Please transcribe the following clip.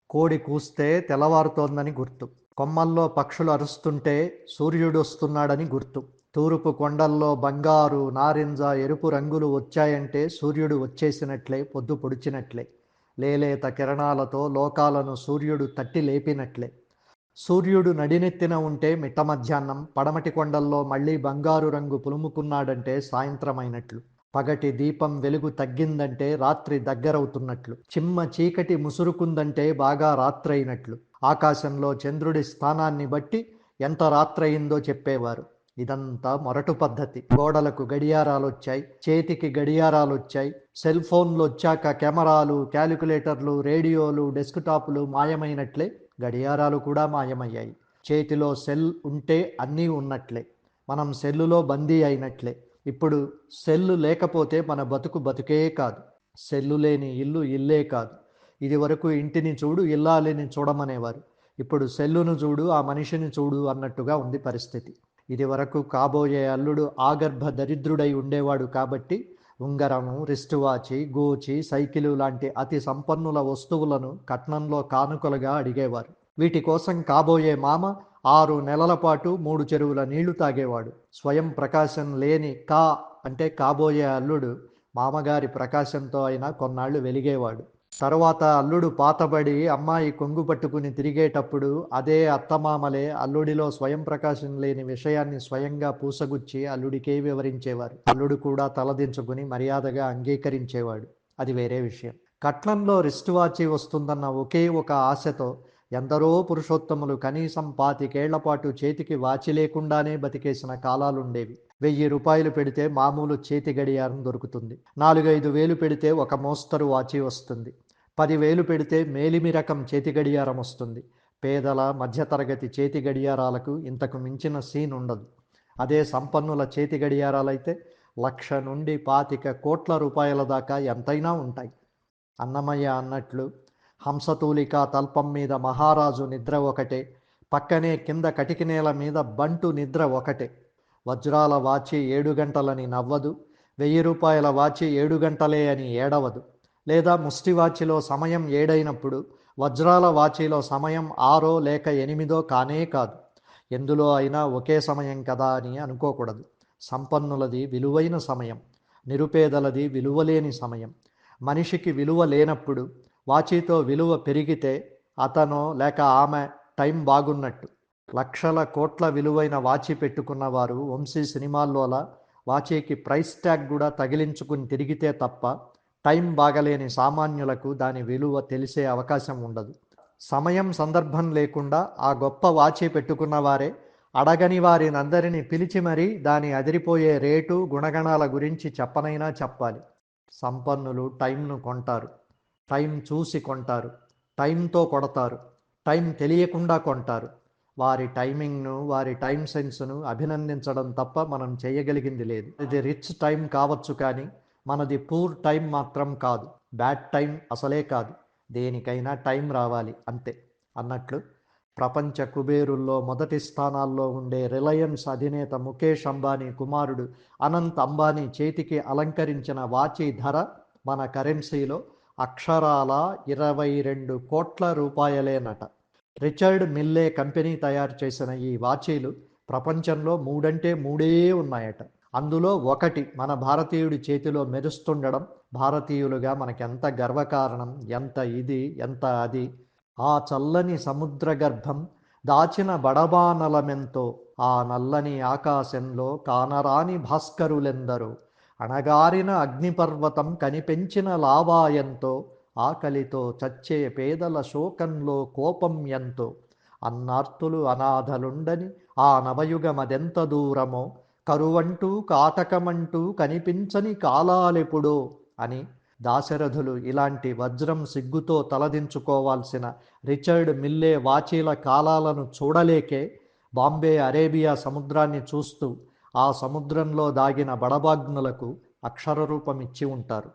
కోడి కూస్తే తెల్లవారుతోందని గుర్తు. కొమ్మల్లో పక్షులు అరుస్తుంటే సూర్యుడొస్తున్నాడని గుర్తు. తూర్పు కొండల్లో బంగారు, నారింజ, ఎరుపు రంగులు వచ్చాయంటే సూర్యుడు వచ్చేసినట్లే, పొద్దు పొడిచినట్లే. లేలేత కిరణాలతో లోకాలను సూర్యుడు తట్టి లేపినట్లే. సూర్యుడు నడినెత్తిన ఉంటే మిట్ట మధ్యాహ్నం, పడమటి కొండల్లో మళ్ళీ బంగారు రంగు పులుముకున్నాడంటే సాయంత్రమైనట్లు. పగటి దీపం వెలుగు తగ్గిందంటే రాత్రి దగ్గరవుతున్నట్లు. చిమ్మ చీకటి ముసురుకుందంటే బాగా రాత్రైనట్లు. ఆకాశంలో చంద్రుడి స్థానాన్ని బట్టి ఎంత రాత్రయిందో చెప్పేవారు. ఇదంతా మొరటు పద్ధతి. గోడలకు గడియారాలొచ్చాయి, చేతికి గడియారాలొచ్చాయి. సెల్ ఫోన్లు వచ్చాక కెమెరాలు, క్యాలిక్యులేటర్లు, రేడియోలు, డెస్క్టాపులు మాయమైనట్లే గడియారాలు కూడా మాయమయ్యాయి. చేతిలో సెల్ ఉంటే అన్నీ ఉన్నట్లే, మనం సెల్లులో బందీ అయినట్లే. ఇప్పుడు సెల్లు లేకపోతే మన బతుకు బతుకే కాదు. సెల్లు లేని ఇల్లు ఇల్లే కాదు. ఇది వరకు ఇంటిని చూడు, ఇల్లాలిని చూడమనేవారు. ఇప్పుడు సెల్లును చూడు, ఆ మనిషిని చూడు అన్నట్టుగా ఉంది పరిస్థితి. ఇది వరకు కాబోయే అల్లుడు ఆగర్భ దరిద్రుడై ఉండేవాడు కాబట్టి ఉంగరము, రిస్ట్ వాచి, గోచి, సైకిలు లాంటి అతి సంపన్నుల వస్తువులను కట్నంలో కానుకలుగా అడిగేవారు. వీటి కోసం కాబోయే మామ 6 నెలల పాటు 3 చెరువుల నీళ్లు తాగేవాడు. స్వయం ప్రకాశం లేని అంటే కాబోయే అల్లుడు మామగారి ప్రకాశంతో అయినా కొన్నాళ్లు వెలిగేవాడు. తరువాత అల్లుడు పాతబడి అమ్మాయి కొంగు పట్టుకుని తిరిగేటప్పుడు అదే అత్తమామలే అల్లుడిలో స్వయం ప్రకాశం లేని విషయాన్ని స్వయంగా పూసగుచ్చి అల్లుడికే వివరించేవారు. అల్లుడు కూడా తలదించుకుని మర్యాదగా అంగీకరించేవాడు. అది వేరే విషయం. కట్నంలో రిస్ట్ వాచి వస్తుందన్న ఒకే ఒక ఆశతో ఎందరో పురుషోత్తములు కనీసం 25 ఏళ్ల పాటు చేతికి వాచి లేకుండానే బతికేసిన కాలాలుండేవి. 1000 రూపాయలు పెడితే మామూలు చేతి గడియారం దొరుకుతుంది. 4-5 వేలు పెడితే ఒక మోస్తరు వాచి వస్తుంది. 10,000 పెడితే మేలిమి రకం చేతి గడియారం వస్తుంది. పేదల మధ్యతరగతి చేతి గడియారాలకు ఇంతకు మించిన సీన్ ఉండదు. అదే సంపన్నుల చేతి గడియారాలైతే 1,00,000 నుండి 25 కోట్ల రూపాయల దాకా ఎంతైనా ఉంటాయి. అన్నమయ్య అన్నట్లు హంసతూలికా తల్పం మీద మహారాజు నిద్ర ఒకటే, పక్కనే కింద కటికి నేల మీద బంటు నిద్ర ఒకటే. వజ్రాల వాచి 7 గంటలని నవ్వదు, 1000 రూపాయల వాచి 7 గంటలే అని ఏడవదు. లేదా ముష్టివాచిలో సమయం 7 అయినప్పుడు వజ్రాల వాచిలో సమయం 6 లేక 8 కానే కాదు. ఎందులో అయినా ఒకే సమయం కదా అని అనుకోకూడదు. సంపన్నులది విలువైన సమయం, నిరుపేదలది విలువలేని సమయం. మనిషికి విలువ లేనప్పుడు వాచితో విలువ పెరిగితే అతనో లేక ఆమె టైం బాగున్నట్టు. లక్షల కోట్ల విలువైన వాచి పెట్టుకున్న వారు వంశీ సినిమాల్లోలా వాచీకి ప్రైస్ ట్యాగ్ కూడా తగిలించుకుని తిరిగితే తప్ప టైం బాగలేని సామాన్యులకు దాని విలువ తెలిసే అవకాశం ఉండదు. సమయం సందర్భం లేకుండా ఆ గొప్ప వాచి పెట్టుకున్న వారే అడగని వారినందరినీ పిలిచి మరీ దాని అదిరిపోయే రేటు, గుణగణాల గురించి చెప్పనైనా చెప్పాలి. సంపన్నులు టైంను కొంటారు, టైం చూసి కొంటారు, టైంతో కొడతారు, టైం తెలియకుండా కొంటారు. వారి టైమింగ్ను, వారి టైం సెన్స్ను అభినందించడం తప్ప మనం చేయగలిగింది లేదు. ఇది రిచ్ టైం కావచ్చు కానీ మనది పూర్ టైం మాత్రం కాదు. బ్యాడ్ టైం అసలే కాదు. దేనికైనా టైం రావాలి అంతే అన్నట్లు ప్రపంచ కుబేరుల్లో మొదటి స్థానాల్లో ఉండే రిలయన్స్ అధినేత ముఖేష్ అంబానీ కుమారుడు అనంత్ అంబానీ చేతికి అలంకరించిన వాచి ధర మన కరెన్సీలో అక్షరాల 22 కోట్ల రూపాయలేనట. రిచర్డ్ మిల్లే కంపెనీ తయారు చేసిన ఈ వాచీలు ప్రపంచంలో 3 అంటే 3 ఉన్నాయట. అందులో ఒకటి మన భారతీయుడి చేతిలో మెరుస్తుండడం భారతీయులుగా మనకెంత గర్వకారణం, ఎంత అది. ఆ చల్లని సముద్ర గర్భం దాచిన బడబానలమెంతో, ఆ నల్లని ఆకాశంలో కానరాని భాస్కరులెందరో, అణగారిన అగ్నిపర్వతం కనిపెంచిన లావాయంతో, ఆకలితో చచ్చే పేదల శోకంలో కోపం ఎంతో, అన్నార్తులు అనాథలుండని ఆ నవయుగమదెంత దూరమో, కరువంటూ కాటకమంటూ కనిపించని కాలాలెప్పుడో అని దాశరథులు ఇలాంటి వజ్రం సిగ్గుతో తలదించుకోవాల్సిన రిచర్డ్ మిల్లే వాచీల కాలాలను చూడలేకే బాంబే అరేబియా సముద్రాన్ని చూస్తూ ఆ సముద్రంలో దాగిన బడబాగ్నులకు అక్షరరూపమిచ్చి ఉంటారు.